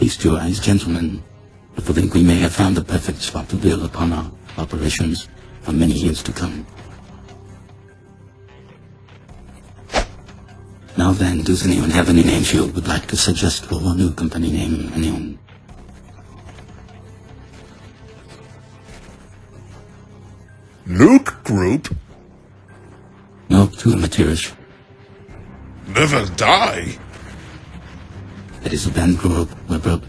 Feast your eyes, gentlemen, for I think we may have found the perfect spot to build upon our operations for many years to come. Now then, does anyone have any names you would like to suggest for a new company name? Anyone? Nuke Group? No, too amateurish. Never Die? That is a band group, Webroot.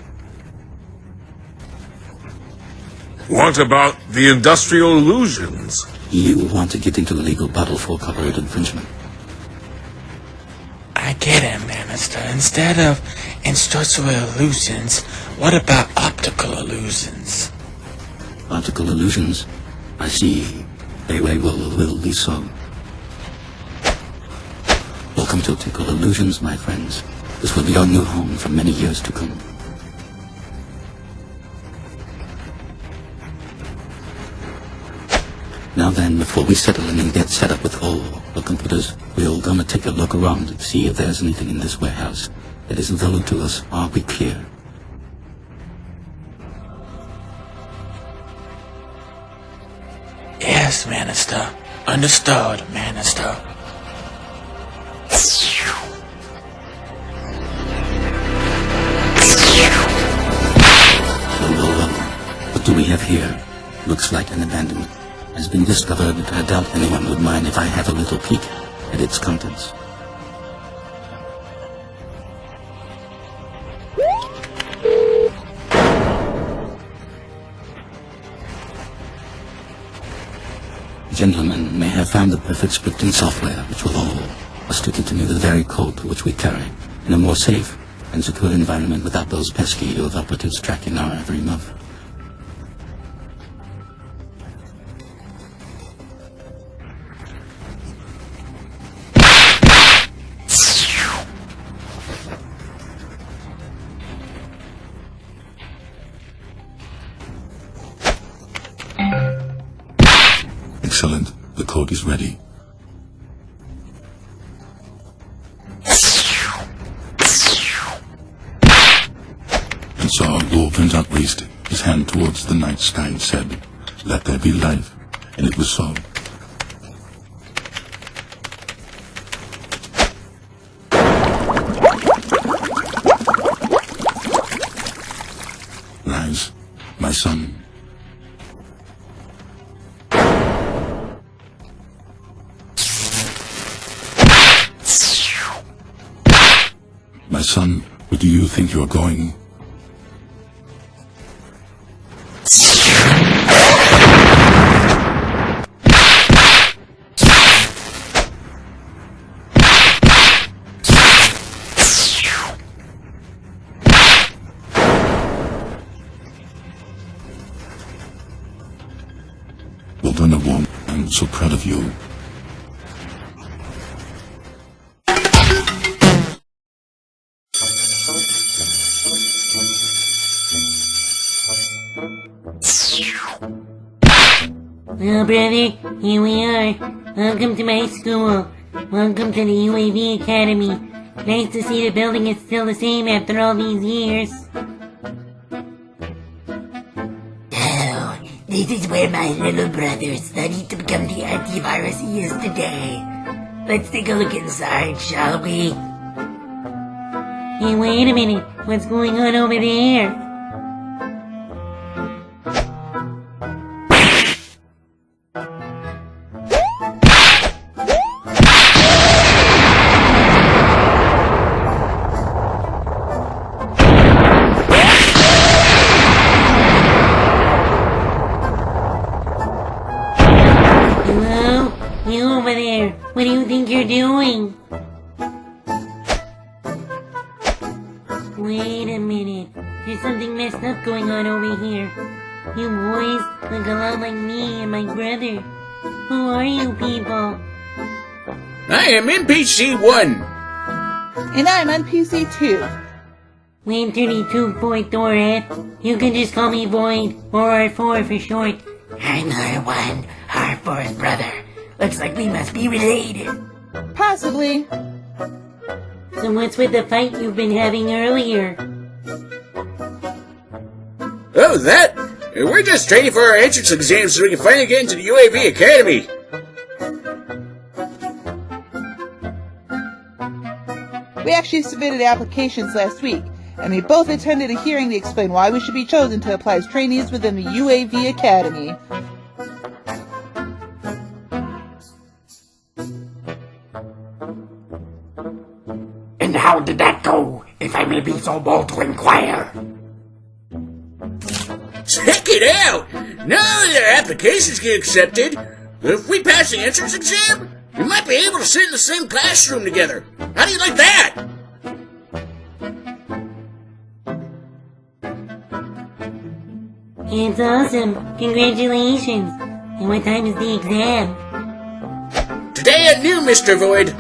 What about the Industrial Illusions? You want to get into the legal battle for copyright infringement. I get it, Minister. Instead of industrial illusions, what about optical illusions? Optical illusions? I see. Very well, will be so. Welcome to Optical Illusions, my friends. This will be our new home for many years to come. Now then, before we settle in and get set up with all the computers, we're gonna take a look around and see if there's anything in this warehouse that is available to us. Are we clear? Yes, Minister. Understood, Minister. Well, what do we have here? Looks like an abandonment. Has been discovered, but I doubt anyone would mind if I have a little peek at its contents. Gentlemen may have found the perfect scripting software which will allow us to continue the very code which we carry in a more safe and secure environment without those pesky old operatives tracking our every move. Excellent. The code is ready. And so Wolf raised his hand towards the night sky and said, "Let there be life." And it was so. Rise, my son. My son, where do you think you're going? Well done, Wolf. I'm so proud of you. Well, brother, here we are. Welcome to my school. Welcome to the UAV Academy. Nice to see the building is still the same after all these years. Oh, this is where my little brother studied to become the antivirus he is today. Let's take a look inside, shall we? Hey, wait a minute. What's going on over there? Hello? You over there. What do you think you're doing? Wait a minute. There's something messed up going on over here. You boys look a lot like me and my brother. Who are you people? I am NPC-1. And I'm on PC2. Win 32 Void Thorath. You can just call me Void, or R4 for short. I'm R1, R4's brother. Looks like we must be related. Possibly. So what's with the fight you've been having earlier? Oh, that? We're just training for our entrance exam so we can finally get into the UAV Academy. We actually submitted applications last week, and we both attended a hearing to explain why we should be chosen to apply as trainees within the UAV Academy. And how did that go, if I may be so bold to inquire? Check it out! Now that our applications get accepted, if we pass the entrance exam, we might be able to sit in the same classroom together. How do you like that? It's awesome. Congratulations. And what time is the exam? Today at noon, Mr. Void.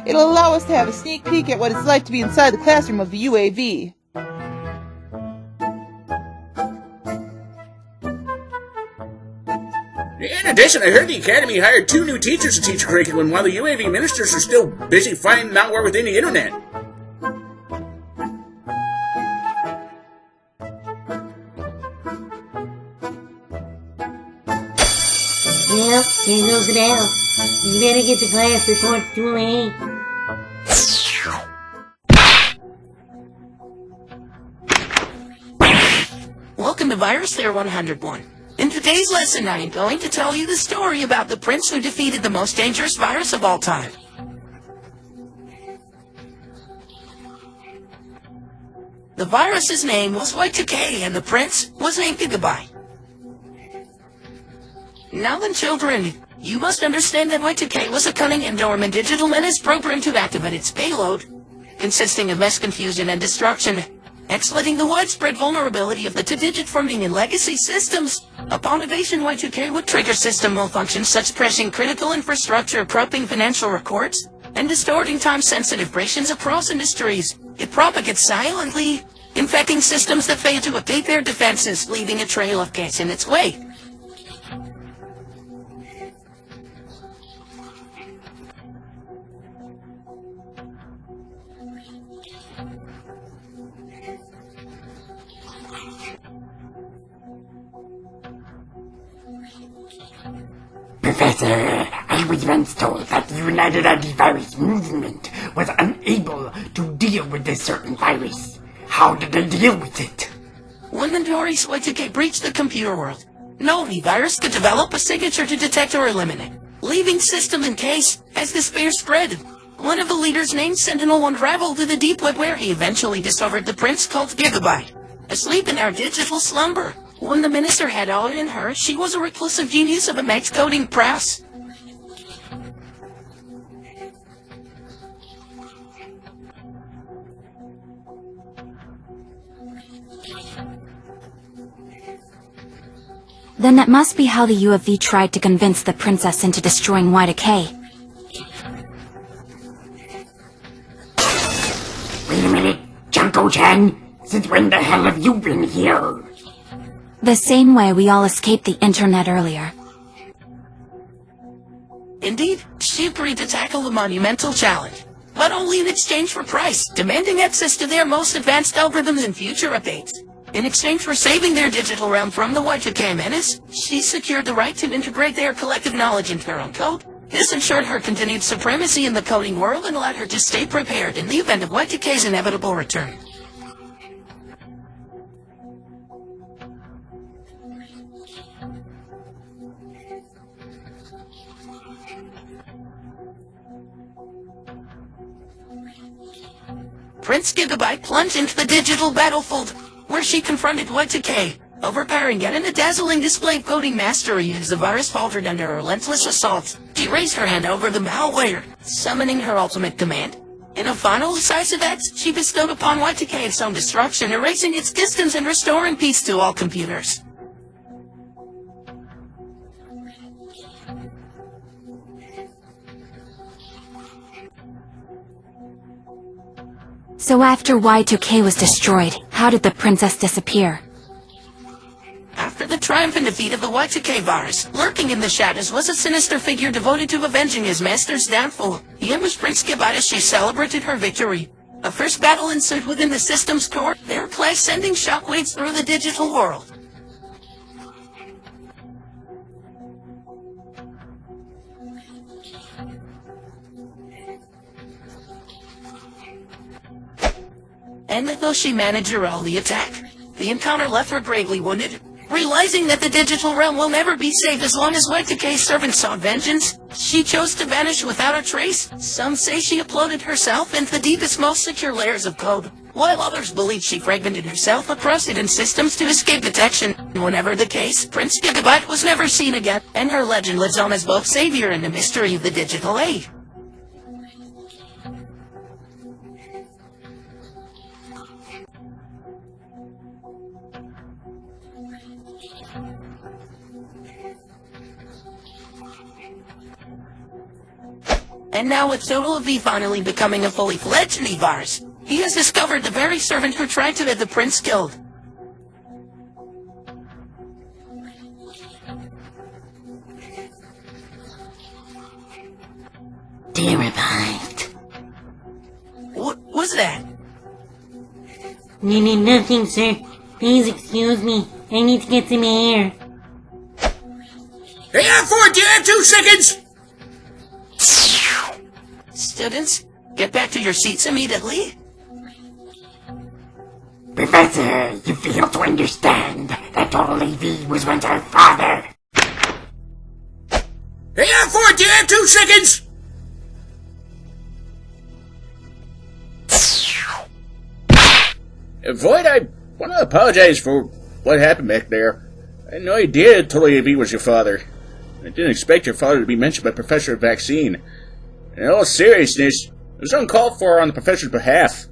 It'll allow us to have a sneak peek at what it's like to be inside the classroom of the UAV. In addition, I heard the Academy hired 2 new teachers to teach curriculum while the UAV ministers are still busy finding malware within the internet. Well, there goes the bell. You better get to class before it's too late. Welcome to Virus Lair 101. In today's lesson, I am going to tell you the story about the prince who defeated the most dangerous virus of all time. The virus's name was Y2K, and the prince was named Gigabyte. Now then, children, you must understand that Y2K was a cunning and dormant digital menace programmed to activate its payload, consisting of mass confusion and destruction, exploiting the widespread vulnerability of the 2-digit forming in legacy systems. Upon evasion, Y2K would trigger system malfunctions such as crashing critical infrastructure, corrupting financial records, and distorting time-sensitive operations across industries. It propagates silently, infecting systems that fail to update their defenses, leaving a trail of gas in its wake. Professor, I was once told that the United Antivirus Movement was unable to deal with this certain virus. How did they deal with it? When the notorious Y2K breached the computer world, no virus could develop a signature to detect or eliminate, leaving system in case as despair spread. One of the leaders named Sentinel unraveled to the deep web where he eventually discovered the prince called Gigabyte, asleep in our digital slumber. When the minister had all in her, she was a reclusive genius of a max coding prowess. Then that must be how the UFV tried to convince the princess into destroying Y2K. Wait a minute, Junko-chan. Since when the hell have you been here? The same way we all escaped the internet earlier. Indeed, she agreed to tackle the monumental challenge, but only in exchange for price, demanding access to their most advanced algorithms and future updates. In exchange for saving their digital realm from the Y2K menace, she secured the right to integrate their collective knowledge into her own code. This ensured her continued supremacy in the coding world and allowed her to stay prepared in the event of Y2K's inevitable return. Prince Gigabyte plunged into the digital battlefield, where she confronted Y2K, overpowering yet in a dazzling display of coding mastery as the virus faltered under her relentless assault. She raised her hand over the malware, summoning her ultimate command. In a final decisive act, she bestowed upon Y2K its own destruction, erasing its distance and restoring peace to all computers. So after Y2K was destroyed, how did the princess disappear? After the triumphant defeat of the Y2K virus, lurking in the shadows was a sinister figure devoted to avenging his master's downfall. He ambushed Prince Gigabyte as she celebrated her victory. A first battle ensued within the system's core, their clash sending shockwaves through the digital world. And though she managed all the attack, the encounter left her gravely wounded. Realizing that the digital realm will never be safe as long as White Decay's servants sought vengeance, she chose to vanish without a trace. Some say she uploaded herself into the deepest, most secure layers of code, while others believe she fragmented herself across hidden systems to escape detection. Whenever the case, Prince Gigabyte was never seen again, and her legend lives on as both savior and the mystery of the digital age. And now with Total V finally becoming a fully fledged Nevar's, he has discovered the very servant who tried to rid the prince killed. Terabyte. What was that? Nothing, sir. Please excuse me. I need to get some air. Hey, I'm Ford, do you have 2 seconds? Students, get back to your seats immediately. Professor, you fail to understand that Total AV was once our father. Hey, I'm Ford, do you have 2 seconds? Void, I want to apologize for what happened back there. I had no idea Total AV was your father. I didn't expect your father to be mentioned by Professor Vaccine. In all seriousness, it was uncalled for on the professor's behalf.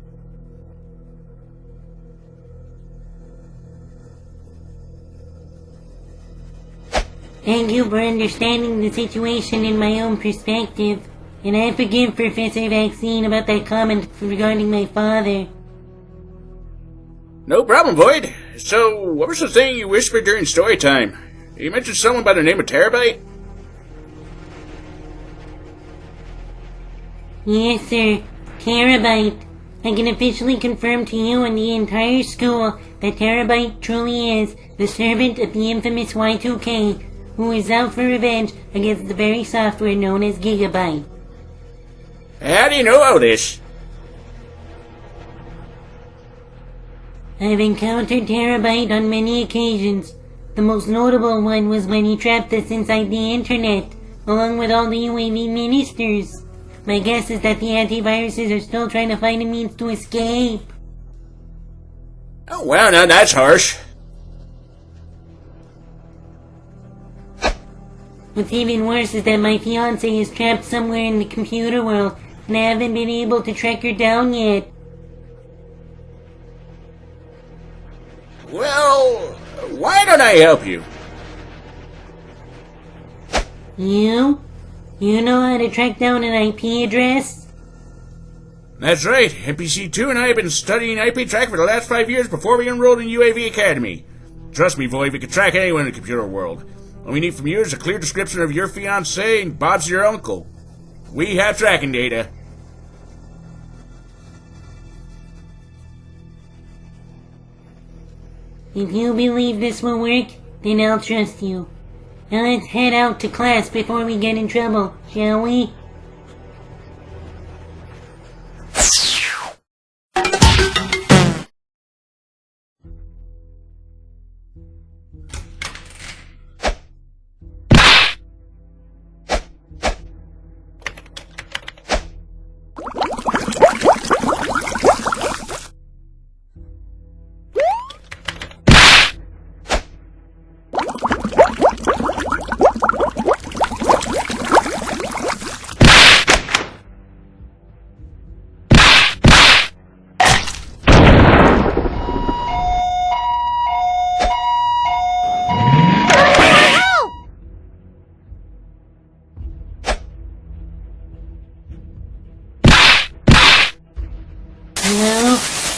Thank you for understanding the situation in my own perspective, and I forgive Professor Vaccine about that comment regarding my father. No problem, Void. So, what was the thing you whispered during story time? You mentioned someone by the name of Terabyte? Yes, sir. Terabyte. I can officially confirm to you and the entire school that Terabyte truly is the servant of the infamous Y2K, who is out for revenge against the very software known as Gigabyte. How do you know all this? I've encountered Terabyte on many occasions. The most notable one was when he trapped us inside the internet, along with all the UAV ministers. My guess is that the antiviruses are still trying to find a means to escape. Oh, well, now that's harsh. What's even worse is that my fiancée is trapped somewhere in the computer world, and I haven't been able to track her down yet. Well, why don't I help you? You? You know how to track down an IP address? That's right. NPC2 and I have been studying IP track for the last 5 years before we enrolled in UAV Academy. Trust me, Void, we can track anyone in the computer world. All we need from you is a clear description of your fiancé and Bob's your uncle. We have tracking data. If you believe this will work, then I'll trust you. Now let's head out to class before we get in trouble, shall we?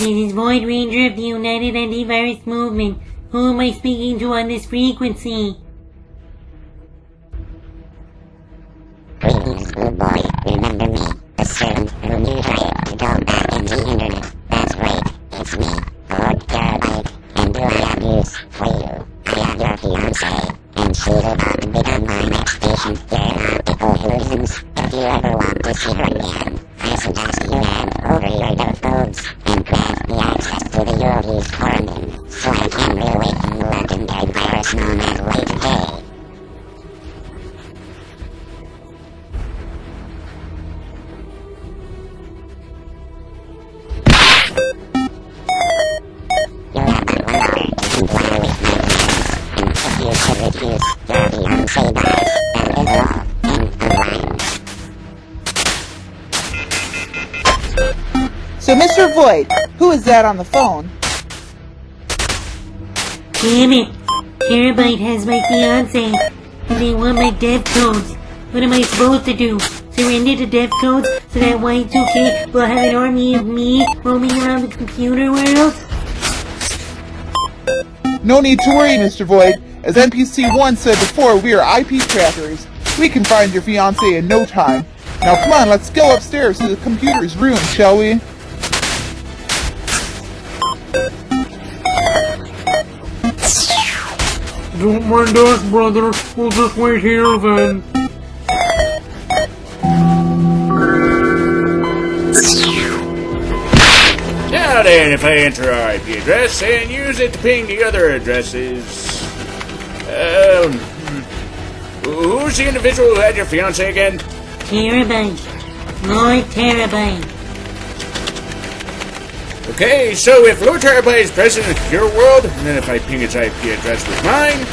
This is Void Ranger of the United Antivirus Movement. Who am I speaking to on this frequency? Greetings, old boy. Remember me, the servant who knew right to go back into the internet. see about the big online exhibition here in optical illusions. If you ever want to see her again, I suggest you hand over your dev codes and grant me access to the UOV's quarantine, so I can reawaken the legendary virus known as Y2K. You have but 1 hour to comply with my demands, and if you should refuse, your fiancé dies, and is all in a line. So, Mr. Void, who is that on the phone? Damn it! Terabyte has my fiancé, and they want my dev codes. What am I supposed to do? Surrender the dev codes so that Y2K will have an army of me roaming around the computer world? No need to worry, Mr. Void. As NPC-1 said before, we are IP trackers. We can find your fiancé in no time. Now come on, let's go upstairs to the computer's room, shall we? Don't mind us, brother. We'll just wait here then. Now then, if I enter our IP address and use it to ping the other addresses... who's the individual who had your fiancé again? Terabyte. Lord Terabyte. Okay, so if Lord Terabyte is present in the computer world, and then if I ping his IP address with mine,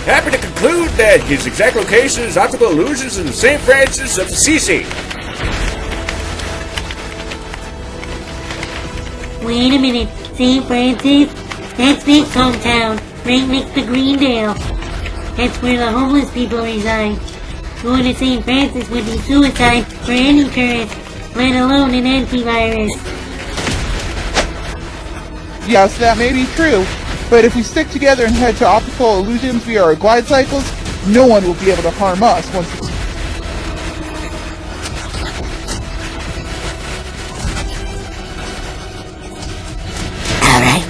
happy to conclude that his exact location is optical illusions in St. Francis of Assisi. Wait a minute, St. Francis? That's Nick's hometown, right next to Greendale. That's where the homeless people reside. Going to St. Francis would be suicide for any tourist, let alone an antivirus. Yes, that may be true, but if we stick together and head to optical illusions via our glide cycles, no one will be able to harm us once it's... Alright,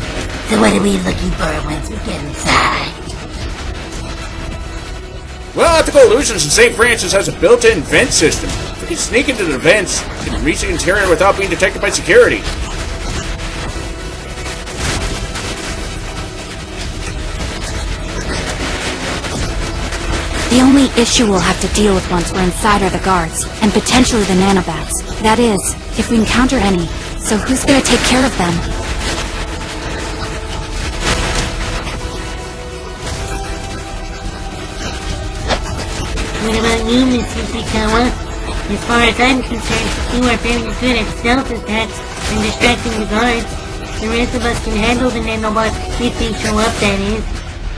so what are we looking for once we get inside? Well, Optical Illusions in St. Francis has a built-in vent system. We can sneak into the vents and reach the interior without being detected by security. The only issue we'll have to deal with once we're inside are the guards, and potentially the nanobats. That is, if we encounter any. So who's gonna take care of them? What about you, Miss Ishikawa? As far as I'm concerned, you are very good at stealth attacks and distracting the guards. The rest of us can handle the nanobots if they show up, that is.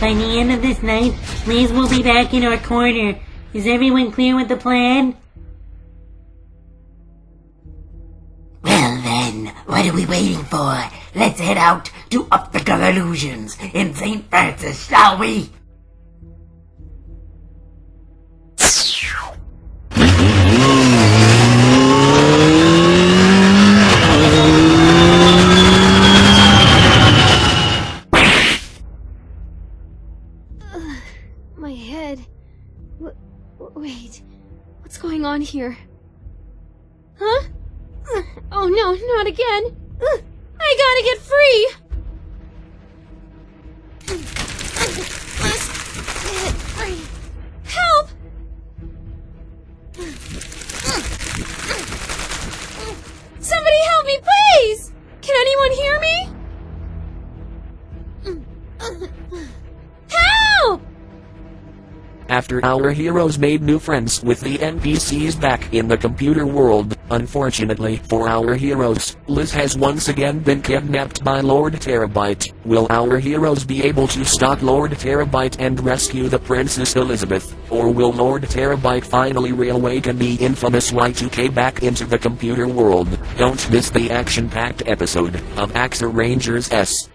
By the end of this night, Liz will be back in our corner. Is everyone clear with the plan? Well then, what are we waiting for? Let's head out to Optical Illusions in St. Francis, shall we? My head. Wait, what's going on here? Huh? Oh no, not again! I gotta get free! Get free! Help! Somebody help me, please! Can anyone hear me? Help! After our heroes made new friends with the NPCs back in the computer world, unfortunately for our heroes, Liz has once again been kidnapped by Lord Terabyte. Will our heroes be able to stop Lord Terabyte and rescue the Princess Elizabeth? Or will Lord Terabyte finally reawaken the infamous Y2K back into the computer world? Don't miss the action-packed episode of Axer Rangers S.